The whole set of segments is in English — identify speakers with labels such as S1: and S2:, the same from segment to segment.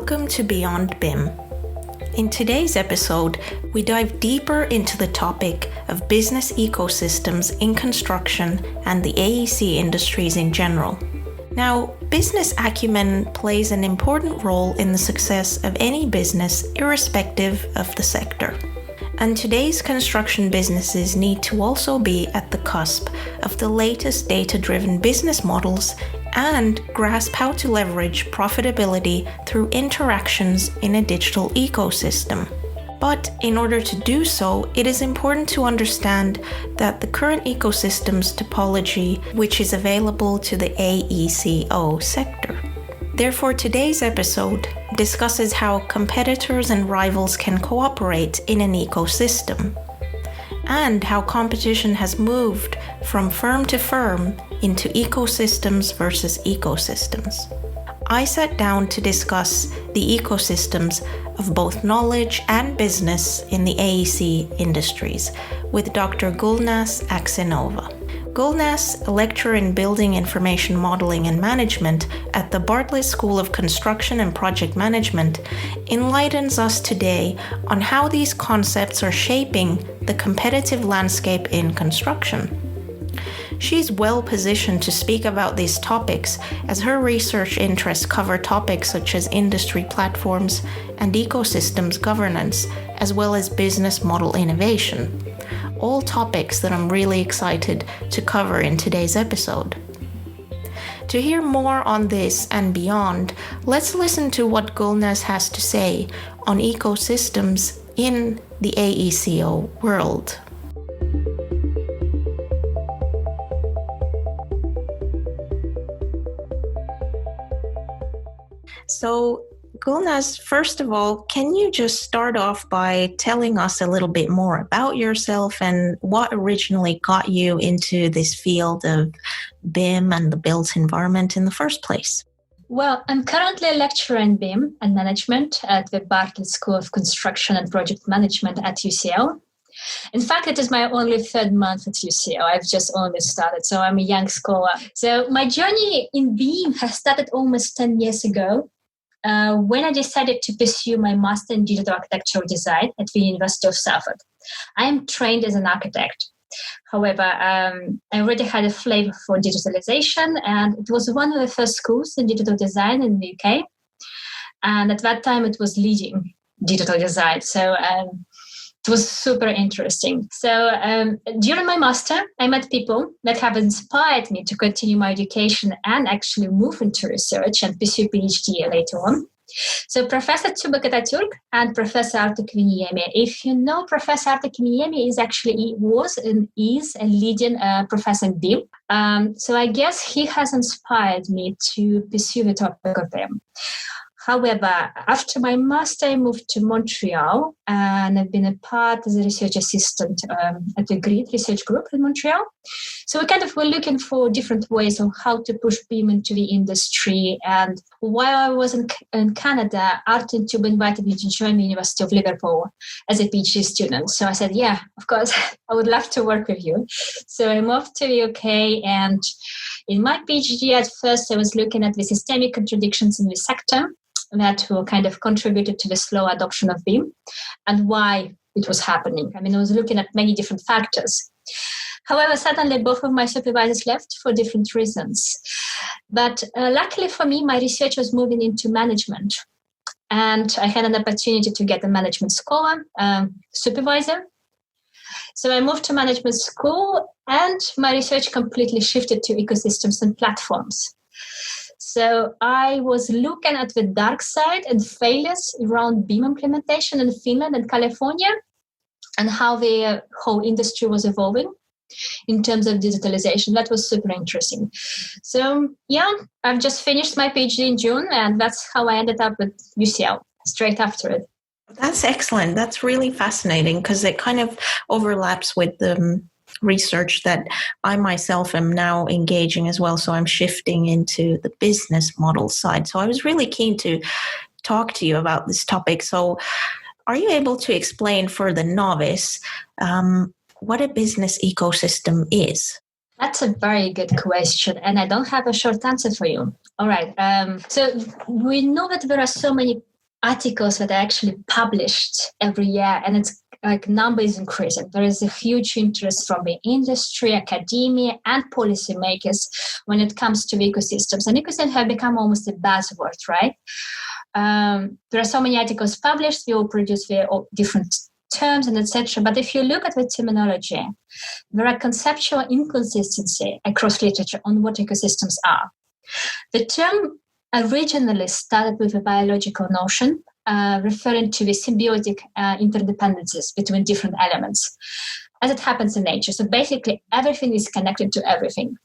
S1: Welcome to Beyond BIM. In today's episode, we dive deeper into the topic of business ecosystems in construction and the AEC industries in general. Now, business acumen plays an important role in the success of any business, irrespective of the sector. And today's construction businesses need to also be at the cusp of the latest data-driven business models and grasp how to leverage profitability through interactions in a digital ecosystem. But in order to do so, it is important to understand that the current ecosystem's topology, which is available to the AECO sector. Therefore, today's episode discusses how competitors and rivals can cooperate in an ecosystem, and how competition has moved from firm to firm into ecosystems versus ecosystems. I sat down to discuss the ecosystems of both knowledge and business in the AEC industries with Dr. Gulnaz Aksenova. Gulnaz, a lecturer in Building Information Modeling and Management at the Bartlett School of Construction and Project Management, enlightens us today on how these concepts are shaping the competitive landscape in construction. She's well positioned to speak about these topics as her research interests cover topics such as industry platforms and ecosystems governance, as well as business model innovation. All topics that I'm really excited to cover in today's episode. To hear more on this and beyond, let's listen to what Gulnaz has to say on ecosystems in the AECO world. So, Gulnaz, first of all, can you just start off by telling us a little bit more about yourself and what originally got you into this field of BIM and the built environment in the first place?
S2: Well, I'm currently a lecturer in BIM and management at the Bartlett School of Construction and Project Management at UCL. In fact, it is my only third month at UCL. I've just only started, so I'm a young scholar. So my journey in BIM has started almost 10 years ago. When I decided to pursue my master in digital architectural design at the University of Suffolk. I am trained as an architect. However, I already had a flavor for digitalization, and it was one of the first schools in digital design in the UK. And at that time, it was leading digital design. So it was super interesting. So during my master, I met people that have inspired me to continue my education and actually move into research and pursue PhD later on. So Professor Tuba Kataturk and Professor Artur Kviniemi. If you know Professor Artur Kviniemi, is a leading professor in BIM. So I guess he has inspired me to pursue the topic of BIM. However, after my master, I moved to Montreal, and I've been a part as a research assistant at the GRID research group in Montreal. So we were looking for different ways of how to push BIM into the industry. And while I was in Canada, Art and Tube invited me to join the University of Liverpool as a PhD student. So I said, yeah, of course, I would love to work with you. So I moved to the UK, and in my PhD at first, I was looking at the systemic contradictions in the sector that were contributed to the slow adoption of BIM and why it was happening. I was looking at many different factors. However, suddenly both of my supervisors left for different reasons. But luckily for me, my research was moving into management. And I had an opportunity to get a management scholar, supervisor. So I moved to management school, and my research completely shifted to ecosystems and platforms. So I was looking at the dark side and failures around BIM implementation in Finland and California, and how the whole industry was evolving in terms of digitalization. That was super interesting. So yeah, I've just finished my PhD in June, and that's how I ended up at UCL straight after it.
S1: That's excellent. That's really fascinating because it kind of overlaps with the research that I myself am now engaging as well. So I'm shifting into the business model side. So I was really keen to talk to you about this topic. So are you able to explain for the novice what a business ecosystem is?
S2: That's a very good question, and I don't have a short answer for you. All right. So we know that there are so many articles that are actually published every year, and it's like number is increasing. There is a huge interest from the industry, academia, and policymakers when it comes to ecosystems. And ecosystems have become almost a buzzword, right? There are so many articles published. We all produce their different terms and etc. But if you look at the terminology, there are conceptual inconsistency across literature on what ecosystems are. The term originally started with a biological notion referring to the symbiotic interdependencies between different elements, as it happens in nature. So basically, everything is connected to everything.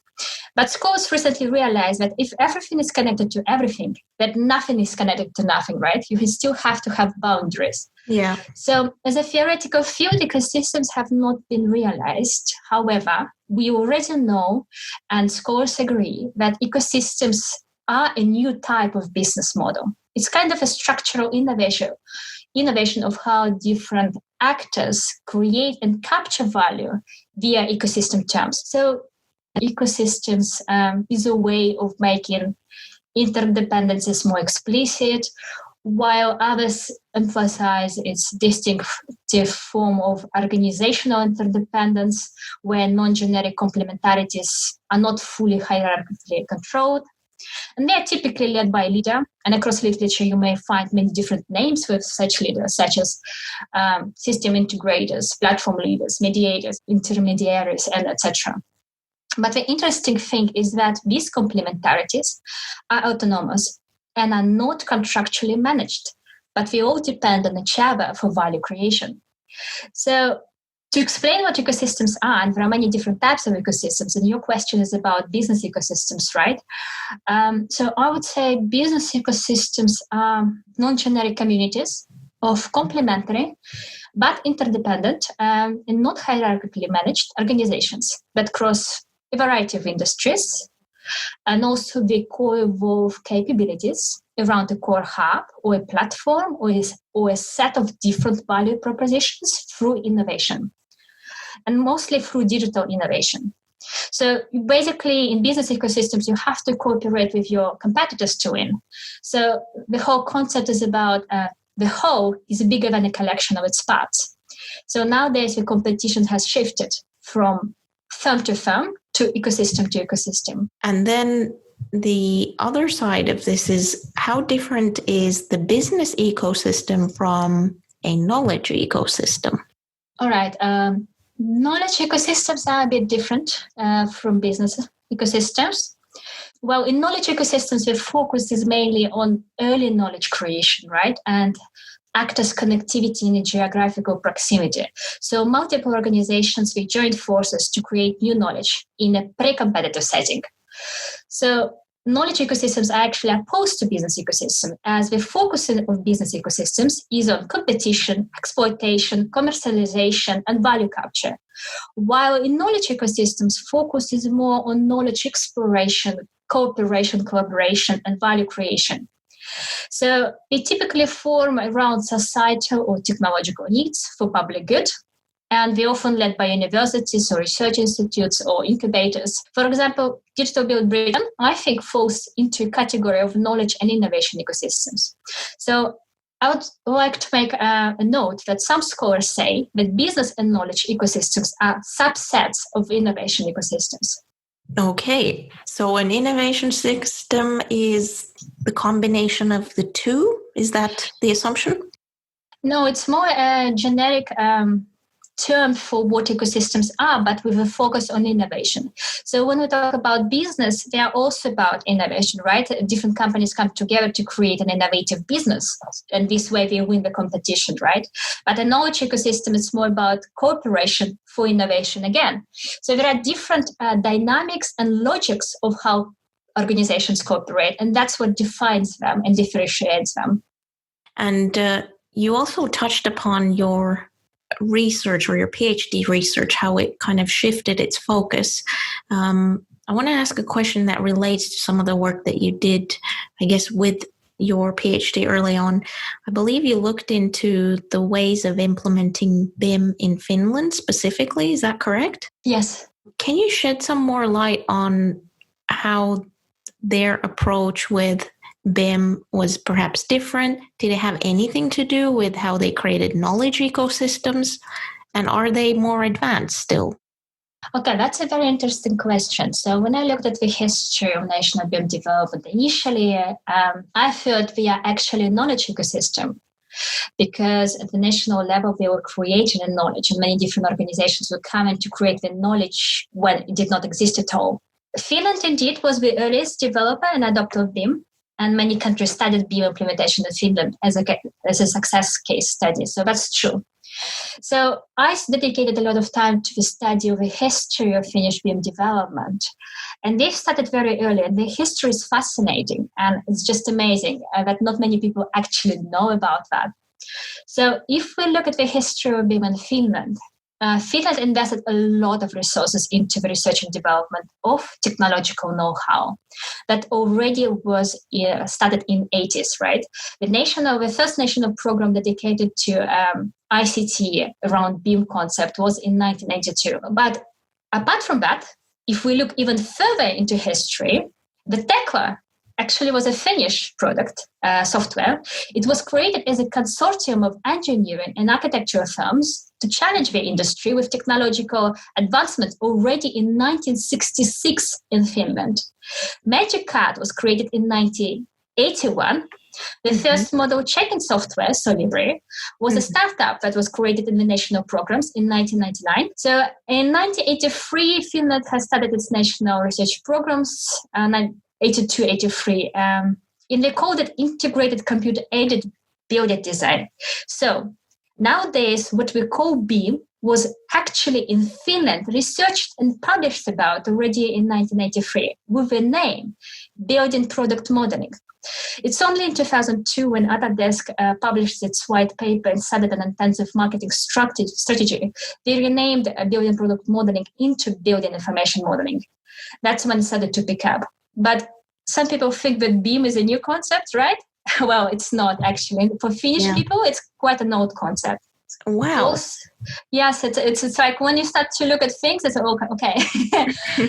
S2: But scholars recently realized that if everything is connected to everything, that nothing is connected to nothing, right? You still have to have boundaries.
S1: Yeah.
S2: So as a theoretical field, ecosystems have not been realized. However, we already know, and scholars agree, that ecosystems are a new type of business model. It's kind of a structural innovation of how different actors create and capture value via ecosystem terms. So ecosystems is a way of making interdependencies more explicit, while others emphasize its distinctive form of organizational interdependence, where non-generic complementarities are not fully hierarchically controlled. And they are typically led by a leader. And across literature, you may find many different names with such leaders, such as system integrators, platform leaders, mediators, intermediaries, and etc. But the interesting thing is that these complementarities are autonomous and are not contractually managed, but they all depend on each other for value creation. So to explain what ecosystems are, and there are many different types of ecosystems, and your question is about business ecosystems, right? So I would say business ecosystems are non-generic communities of complementary but interdependent and not hierarchically managed organizations that cross a variety of industries, and also they co-evolve capabilities around a core hub or a platform or a set of different value propositions through innovation, and mostly through digital innovation. So basically in business ecosystems, you have to cooperate with your competitors to win. So the whole concept is about the whole is bigger than a collection of its parts. So nowadays the competition has shifted from firm to firm to ecosystem.
S1: And then the other side of this is, how different is the business ecosystem from a knowledge ecosystem?
S2: All right. Knowledge ecosystems are a bit different from business ecosystems. Well, in knowledge ecosystems, the focus is mainly on early knowledge creation, right? And actors' connectivity in a geographical proximity. So multiple organizations will join forces to create new knowledge in a pre-competitive setting. So knowledge ecosystems are actually opposed to business ecosystem, as the focus of business ecosystems is on competition, exploitation, commercialization, and value capture. While in knowledge ecosystems, focus is more on knowledge exploration, cooperation, collaboration, and value creation. So they typically form around societal or technological needs for public good, and they're often led by universities or research institutes or incubators. For example, Digital Build Britain, I think, falls into a category of knowledge and innovation ecosystems. So I would like to make a note that some scholars say that business and knowledge ecosystems are subsets of innovation ecosystems.
S1: Okay, so an innovation system is the combination of the two? Is that the assumption?
S2: No, it's more a generic term for what ecosystems are, but with a focus on innovation. So when we talk about business, they are also about innovation, right? Different companies come together to create an innovative business, and this way they win the competition, right? But a knowledge ecosystem is more about cooperation for innovation again. So there are different dynamics and logics of how organizations cooperate, and that's what defines them and differentiates them.
S1: And you also touched upon your research or your PhD research, how it kind of shifted its focus. I want to ask a question that relates to some of the work that you did, I guess, with your PhD early on. I believe you looked into the ways of implementing BIM in Finland specifically. Is that correct?
S2: Yes.
S1: Can you shed some more light on how their approach with BIM was perhaps different? Did it have anything to do with how they created knowledge ecosystems? And are they more advanced still?
S2: Okay, that's a very interesting question. So when I looked at the history of national BIM development, initially I thought we are actually a knowledge ecosystem, because at the national level they were creating a knowledge, and many different organizations were coming to create the knowledge when it did not exist at all. Finland indeed was the earliest developer and adopter of BIM, and many countries studied BIM implementation in Finland as a success case study. So that's true. So I dedicated a lot of time to the study of the history of Finnish BIM development. And they started very early, and the history is fascinating. And it's just amazing that not many people actually know about that. So if we look at the history of BIM in Finland, Finland invested a lot of resources into the research and development of technological know-how that already was started in 80s, right? The first national program dedicated to ICT around BIM concept was in 1982. But apart from that, if we look even further into history, the Tekla actually was a Finnish product, software. It was created as a consortium of engineering and architecture firms to challenge the industry with technological advancements already in 1966 in Finland. Magic Card was created in 1981. The first model checking software, Solibri, was a startup that was created in the national programs in 1999. So in 1983, Finland has started its national research programs, 82, 83. And they called it integrated computer-aided building design. So nowadays, what we call BIM was actually in Finland researched and published about already in 1983 with the name Building Product Modeling. It's only in 2002 when Autodesk published its white paper and started an intensive marketing strategy. They renamed Building Product Modeling into Building Information Modeling. That's when it started to pick up. But some people think that BIM is a new concept, right? Well, it's not actually. For Finnish people, it's quite an old concept.
S1: Wow.
S2: Yes, it's like when you start to look at things, it's okay.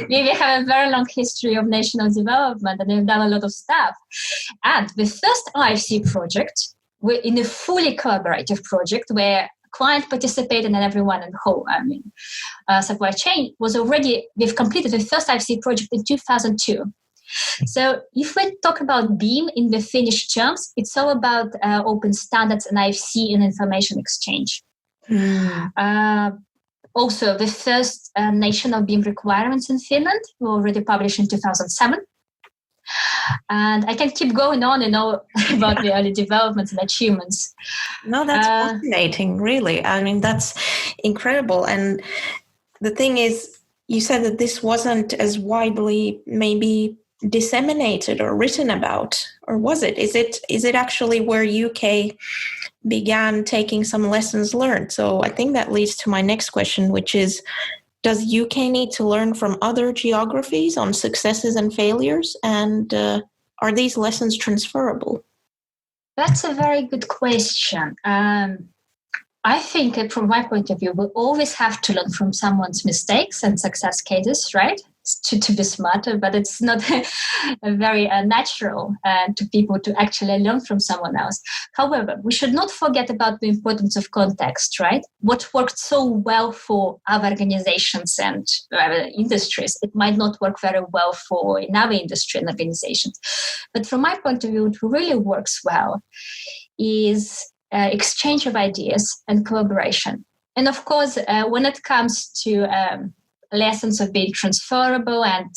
S2: We have a very long history of national development, and they've done a lot of stuff. And the first IFC project, we're in a fully collaborative project where client participated and everyone in the whole supply chain we've completed the first IFC project in 2002. So if we talk about BIM in the Finnish terms, it's all about open standards and IFC and information exchange. Also, the first national BIM requirements in Finland were already published in 2007. And I can keep going on and all about the early developments and achievements.
S1: No, that's fascinating, really. I mean, that's incredible. And the thing is, you said that this wasn't as widely maybe disseminated or written about, or was it? Is it actually where UK began taking some lessons learned? So I think that leads to my next question, which is, does UK need to learn from other geographies on successes and failures? And are these lessons transferable?
S2: That's a very good question. I think from my point of view, we always have to learn from someone's mistakes and success cases, right? To be smarter, but it's not very natural to people to actually learn from someone else. However, we should not forget about the importance of context, right? What worked so well for other organizations and industries, it might not work very well for another industry and organizations. But from my point of view, what really works well is exchange of ideas and collaboration. And of course, when it comes to lessons of being transferable, and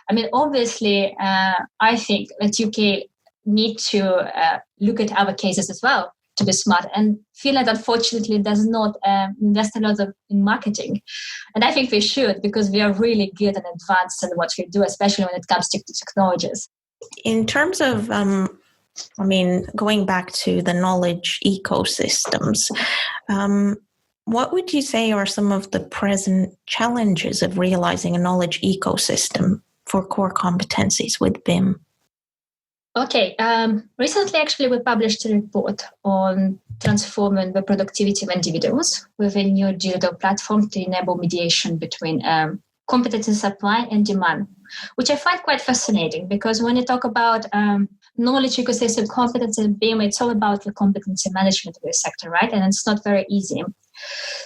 S2: I mean, obviously, I think that UK need to look at other cases as well to be smart. And Finland, unfortunately, does not invest a lot in marketing. And I think we should, because we are really good and advanced in what we do, especially when it comes to technologies.
S1: In terms of going back to the knowledge ecosystems, what would you say are some of the present challenges of realizing a knowledge ecosystem for core competencies with BIM?
S2: Okay. Recently, actually, we published a report on transforming the productivity of individuals with a new digital platform to enable mediation between competency supply and demand, which I find quite fascinating, because when you talk about knowledge ecosystem, competence in BIM, it's all about the competency management of the sector, right? And it's not very easy.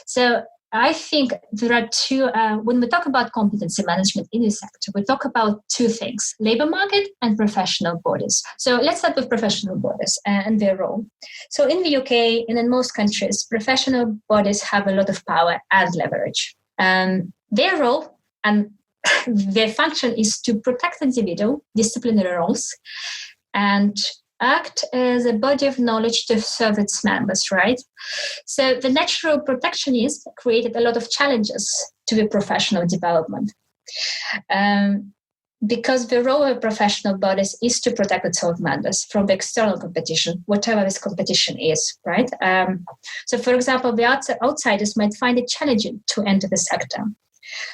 S2: So I think there are two, when we talk about competency management in the sector, we talk about two things, labor market and professional bodies. So let's start with professional bodies and their role. So in the UK and in most countries, professional bodies have a lot of power and leverage. Their role and their function is to protect individual disciplinary roles and act as a body of knowledge to serve its members, right? So the natural protectionist created a lot of challenges to the professional development. Because the role of professional bodies is to protect its own members from the external competition, whatever this competition is, right? So for example, the outsiders might find it challenging to enter the sector.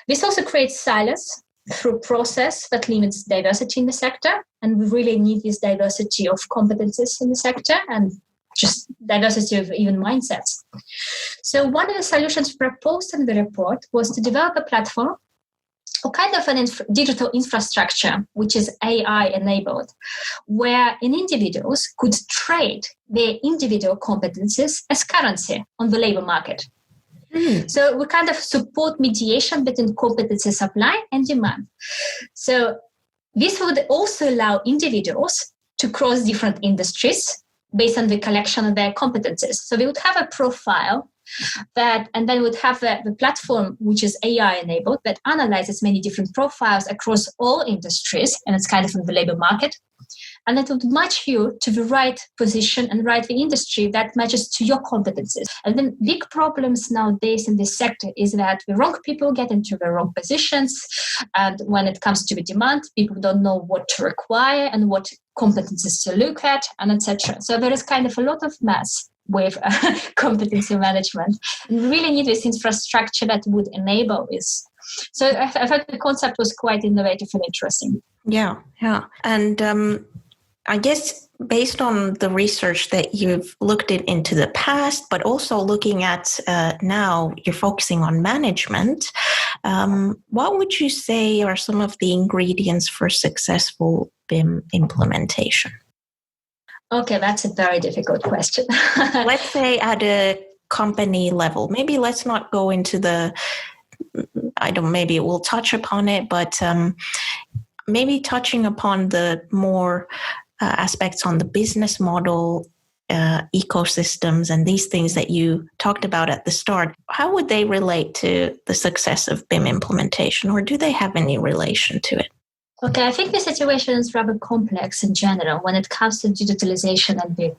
S2: This also creates silos through process that limits diversity in the sector. And we really need this diversity of competencies in the sector and just diversity of even mindsets. So one of the solutions proposed in the report was to develop a platform or kind of an digital infrastructure, which is AI enabled, where individuals could trade their individual competencies as currency on the labor market. So we kind of support mediation between competency supply and demand. So this would also allow individuals to cross different industries based on the collection of their competencies. So they would have a profile and then would have the platform, which is AI enabled, that analyzes many different profiles across all industries, and it's kind of in the labor market. And it would match you to the right position and right the industry that matches to your competencies. And then big problems nowadays in this sector is that the wrong people get into the wrong positions. And when it comes to the demand, people don't know what to require and what competencies to look at, and etc. So there is kind of a lot of mess with competency management. And we really need this infrastructure that would enable this. So I thought the concept was quite innovative and interesting.
S1: Yeah. And I guess based on the research that you've looked into the past, but also looking at now, you're focusing on management. What would you say are some of the ingredients for successful BIM implementation?
S2: Okay, that's a very difficult question.
S1: Let's say at a company level. Maybe let's not go into maybe we'll touch upon it, but maybe touching upon the more aspects on the business model, ecosystems, and these things that you talked about at the start. How would they relate to the success of BIM implementation, or do they have any relation to it?
S2: Okay, I think the situation is rather complex in general when it comes to digitalization and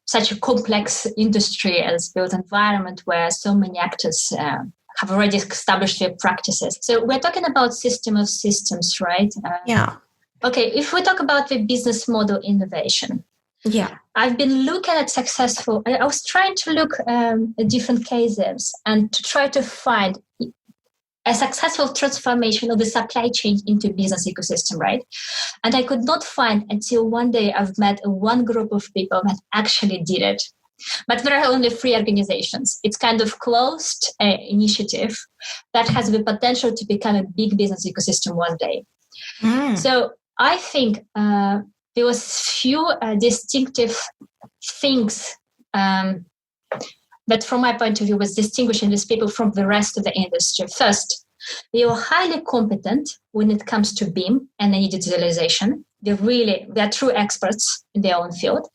S2: such a complex industry as built environment where so many actors have already established their practices. So we're talking about system of systems, right?
S1: Yeah.
S2: Okay, if we talk about the business model innovation, I've been looking at I was trying to look at different cases and to try to find a successful transformation of the supply chain into business ecosystem, right? And I could not find until one day I've met one group of people that actually did it. But there are only 3 organizations. It's kind of closed initiative that has the potential to become a big business ecosystem one day. So I think there was few distinctive things that from my point of view was distinguishing these people from the rest of the industry. First, they are highly competent when it comes to BIM and any digitalization. They're true experts in their own field.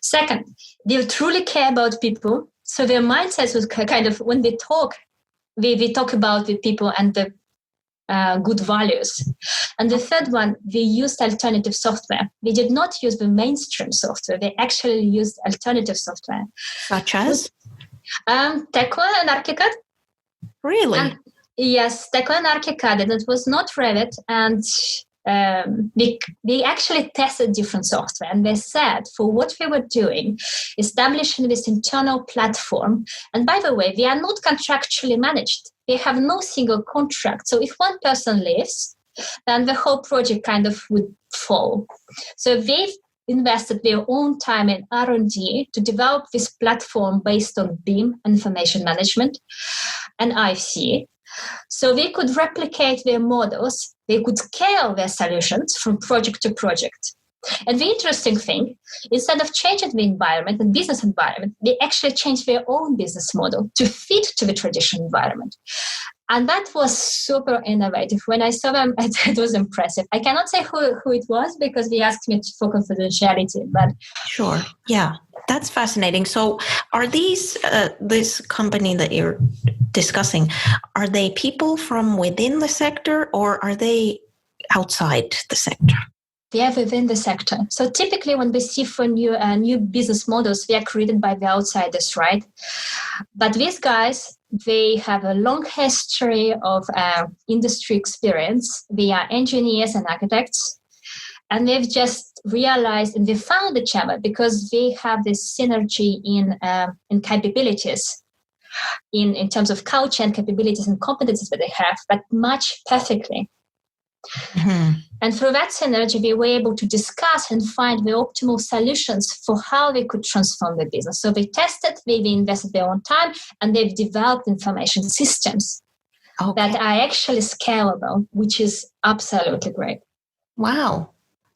S2: Second, they truly care about people. So their mindset was kind of, when they talk about the people and the good values. And the third one, they used alternative software. They did not use the mainstream software. They actually used alternative software.
S1: Such as?
S2: Tekla and ArchiCAD.
S1: Really?
S2: Yes, Tekla and ArchiCAD, and it was not Revit. And they actually tested different software, and they said for what we were doing, establishing this internal platform. And by the way, they are not contractually managed. They have no single contract. So if one person leaves, then the whole project kind of would fall. So they've invested their own time in R&D to develop this platform based on BIM, information management, and IFC. So they could replicate their models. They could scale their solutions from project to project. And the interesting thing, instead of changing the environment and business environment, they actually changed their own business model to fit to the traditional environment. And that was super innovative. When I saw them, it was impressive. I cannot say who it was because they asked me for confidentiality. But
S1: sure, yeah, that's fascinating. So, are these this company that you're discussing? Are they people from within the sector, or are they outside the sector?
S2: They are within the sector. So typically, when we see for new business models, they are created by the outsiders, right? But these guys, they have a long history of industry experience. They are engineers and architects, and they've just realized and they found each other because they have this synergy in capabilities, in terms of culture and capabilities and competencies that they have, that match perfectly. Mm-hmm. And through that synergy, we were able to discuss and find the optimal solutions for how they could transform the business. So they tested, they invested their own time, and they've developed information systems that are actually scalable, which is absolutely great.
S1: Wow.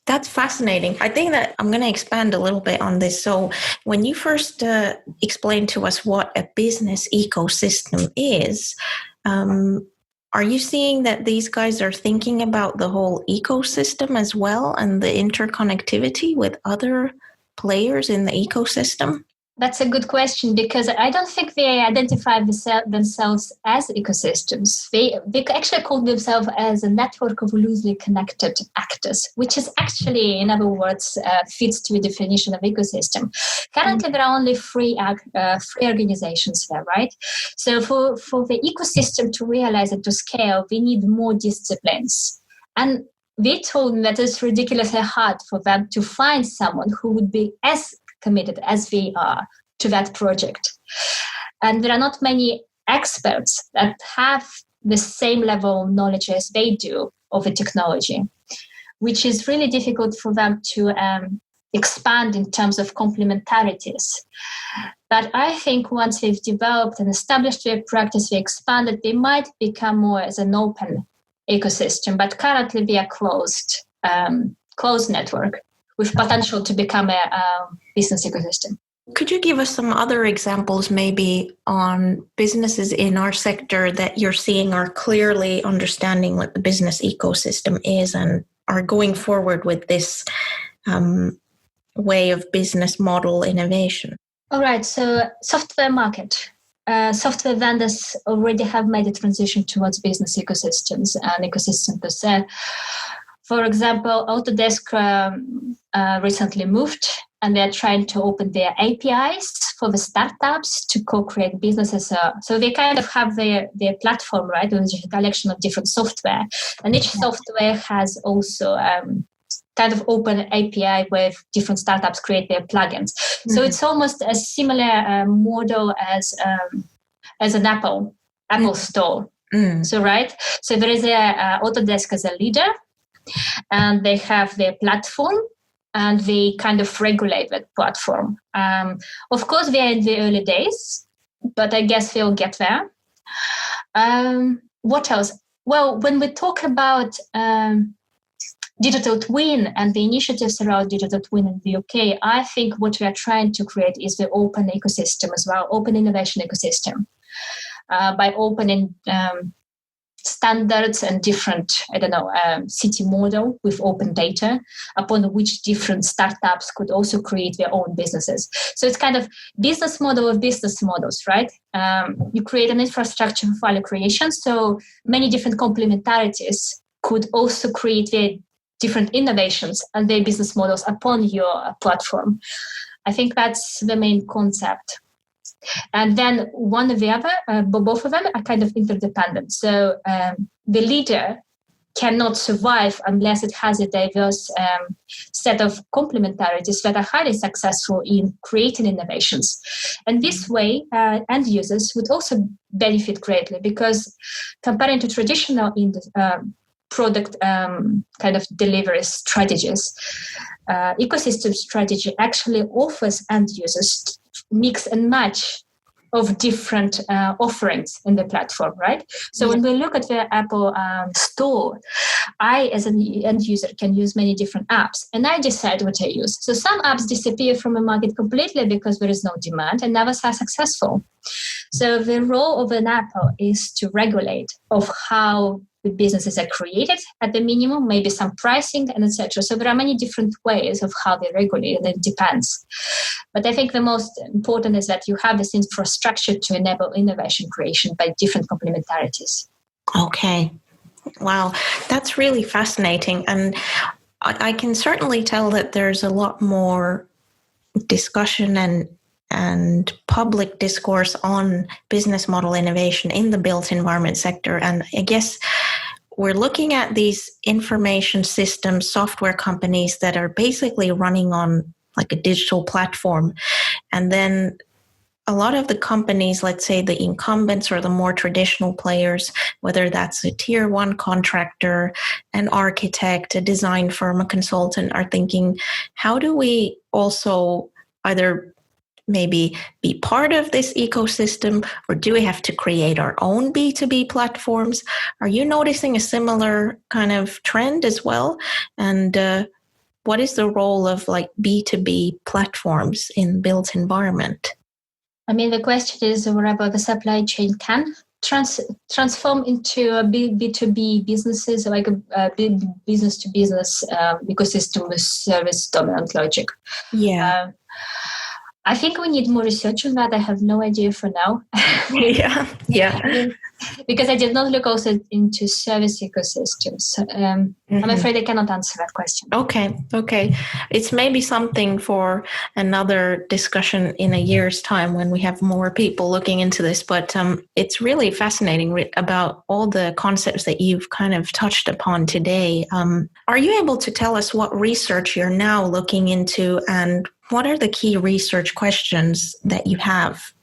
S1: That's fascinating. I think that I'm going to expand a little bit on this. So when you first explained to us what a business ecosystem is, are you seeing that these guys are thinking about the whole ecosystem as well and the interconnectivity with other players in the ecosystem?
S2: That's a good question, because I don't think they identify themselves as ecosystems. They actually call themselves as a network of loosely connected actors, which is actually, in other words, fits to the definition of ecosystem. Currently, there are only three organizations there, right? So for the ecosystem to realize and to scale, we need more disciplines. And they told me that it's ridiculously hard for them to find someone who would be as committed as they are to that project. And there are not many experts that have the same level of knowledge as they do of the technology, which is really difficult for them to expand in terms of complementarities. But I think once they've developed and established their practice, they expanded, they might become more as an open ecosystem, but currently they are closed network with potential to become a business ecosystem.
S1: Could you give us some other examples maybe on businesses in our sector that you're seeing are clearly understanding what the business ecosystem is and are going forward with this way of business model innovation?
S2: All right, so software market. Software vendors already have made a transition towards business ecosystems and ecosystem per se. For example, Autodesk recently moved, and they're trying to open their APIs for the startups to co-create businesses. So they kind of have their platform, right, which is a collection of different software. And each software has also kind of open API where different startups create their plugins. Mm-hmm. So it's almost a similar model as an Apple Store. Mm. So, right? So there is Autodesk as a leader, and they have their platform, and they kind of regulate that platform. Of course, they are in the early days, but I guess they'll get there. What else? Well, when we talk about digital twin and the initiatives around digital twin in the UK, I think what we are trying to create is the open ecosystem as well, open innovation ecosystem, by opening standards and different, city model with open data upon which different startups could also create their own businesses. So it's kind of business model of business models, right? You create an infrastructure for value creation, so many different complementarities could also create their different innovations and their business models upon your platform. I think that's the main concept. And then one or the other, both of them are kind of interdependent. So the leader cannot survive unless it has a diverse set of complementarities that are highly successful in creating innovations. And this way, end users would also benefit greatly, because comparing to traditional product kind of delivery strategies, ecosystem strategy actually offers end users mix and match of different offerings in the platform, right? So when we look at the Apple store, I, as an end user, can use many different apps, and I decide what I use. So some apps disappear from the market completely because there is no demand and never are successful. So the role of an Apple is to regulate of how the businesses are created at the minimum, maybe some pricing and etc. So there are many different ways of how they regulate, and it depends. But I think the most important is that you have this infrastructure to enable innovation creation by different complementarities.
S1: Okay. Wow. That's really fascinating. And I can certainly tell that there's a lot more discussion and public discourse on business model innovation in the built environment sector. And I guess we're looking at these information systems, software companies that are basically running on like a digital platform. And then a lot of the companies, let's say the incumbents or the more traditional players, whether that's a tier one contractor, an architect, a design firm, a consultant, are thinking, how do we also either maybe be part of this ecosystem, or do we have to create our own B2B platforms? Are you noticing a similar kind of trend as well? And what is the role of like B2B platforms in built environment?
S2: I mean, the question is whether the supply chain can transform into a B2B businesses, like a business to business ecosystem with service dominant logic.
S1: Yeah.
S2: I think we need more research on that. I have no idea for now.
S1: Yeah.
S2: I mean, because I did not look also into service ecosystems. I'm afraid I cannot answer that question.
S1: Okay. It's maybe something for another discussion in a year's time when we have more people looking into this. But it's really fascinating about all the concepts that you've kind of touched upon today. Are you able to tell us what research you're now looking into, and what are the key research questions that you have?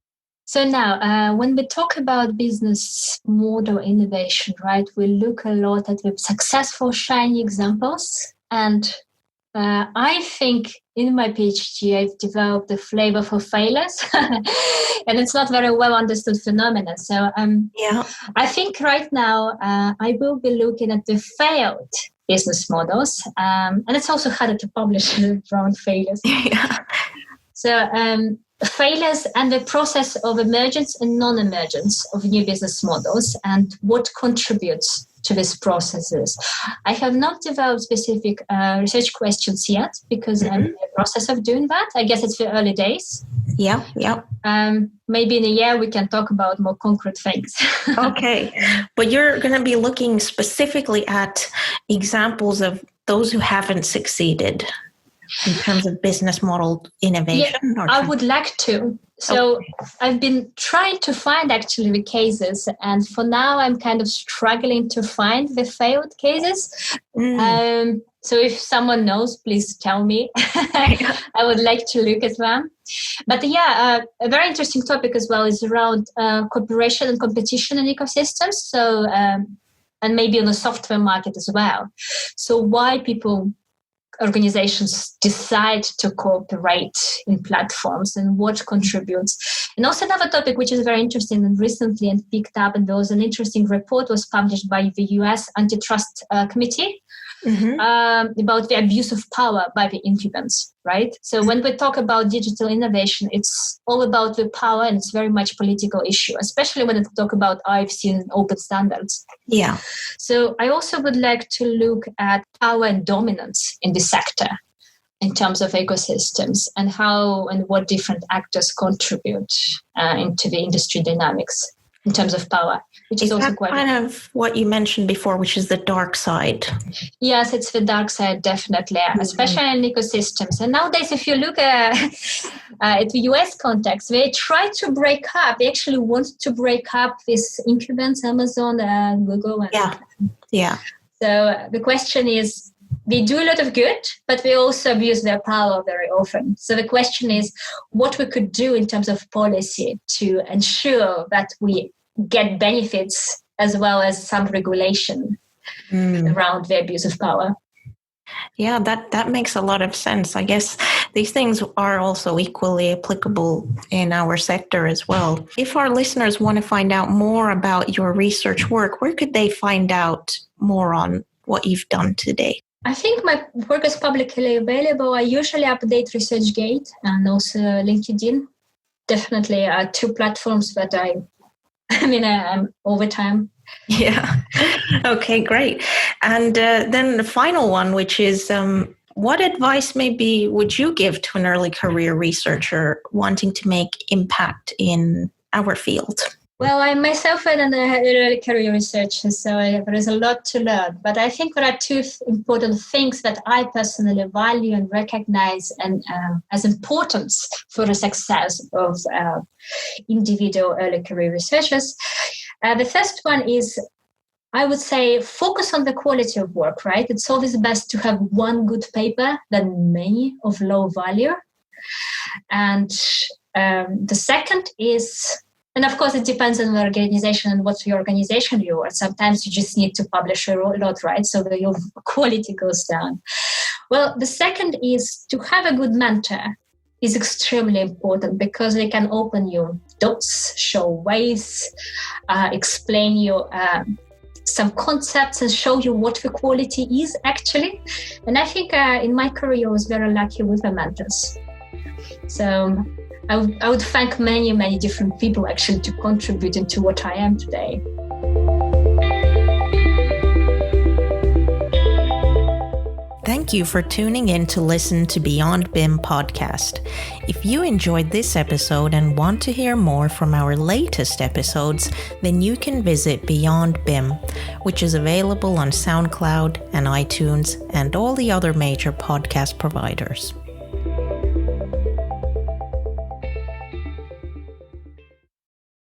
S2: So now, when we talk about business model innovation, right, we look a lot at the successful, shiny examples. And I think in my PhD, I've developed a flavor for failures. And it's not very well understood phenomenon. So I think right now, I will be looking at the failed business models. And it's also harder to publish around failures.
S1: Yeah.
S2: So failures and the process of emergence and non-emergence of new business models and what contributes to these processes. I have not developed specific research questions yet because I'm in the process of doing that. I guess it's the early days.
S1: Yeah.
S2: Maybe in a year we can talk about more concrete things.
S1: Okay. But you're going to be looking specifically at examples of those who haven't succeeded in terms of business model innovation?
S2: Yeah, I would like to. So I've been trying to find actually the cases, and for now I'm kind of struggling to find the failed cases. So if someone knows, please tell me. I would like to look at them. But a very interesting topic as well is around cooperation and competition in ecosystems. So and maybe on the software market as well. So why organizations decide to cooperate in platforms and what contributes. And also another topic which is very interesting and recently and picked up, and there was an interesting report was published by the US Antitrust Committee about the abuse of power by the incumbents, right? So when we talk about digital innovation, it's all about the power, and it's very much a political issue, especially when we talk about IFC and open standards. Yeah. So I also would like to look at power and dominance in the sector in terms of ecosystems and how and what different actors contribute into the industry dynamics in terms of power, which is also quite
S1: kind of what you mentioned before, which is the dark side.
S2: Yes, it's the dark side, definitely, especially in ecosystems. And nowadays, if you look at the US context, they try to break up. They actually want to break up these incumbents, Amazon and Google.
S1: Yeah.
S2: So the question is, they do a lot of good, but they also abuse their power very often. So the question is what we could do in terms of policy to ensure that we get benefits as well as some regulation around the abuse of power.
S1: Yeah, that makes a lot of sense. I guess these things are also equally applicable in our sector as well. If our listeners want to find out more about your research work, where could they find out more on what you've done today?
S2: I think my work is publicly available. I usually update ResearchGate and also LinkedIn. Definitely two platforms that I'm over time.
S1: Yeah. Okay, great. And then the final one, which is what advice maybe would you give to an early career researcher wanting to make impact in our field?
S2: Well, I myself am an early career researcher, so there is a lot to learn. But I think there are two important things that I personally value and recognize and as importance for the success of individual early career researchers. The first one is, I would say, focus on the quality of work, right? It's always best to have one good paper than many of low value. And the second is, and of course, it depends on the organization and what your organization you are. Sometimes you just need to publish a lot, right? So that your quality goes down. Well, the second is to have a good mentor is extremely important because they can open you doors, show ways, explain you some concepts and show you what the quality is actually. And I think in my career, I was very lucky with the mentors. So I would thank many, many different people actually to contribute into what I am today.
S1: Thank you for tuning in to listen to BeyondBIM podcast. If you enjoyed this episode and want to hear more from our latest episodes, then you can visit BeyondBIM, which is available on SoundCloud and iTunes and all the other major podcast providers.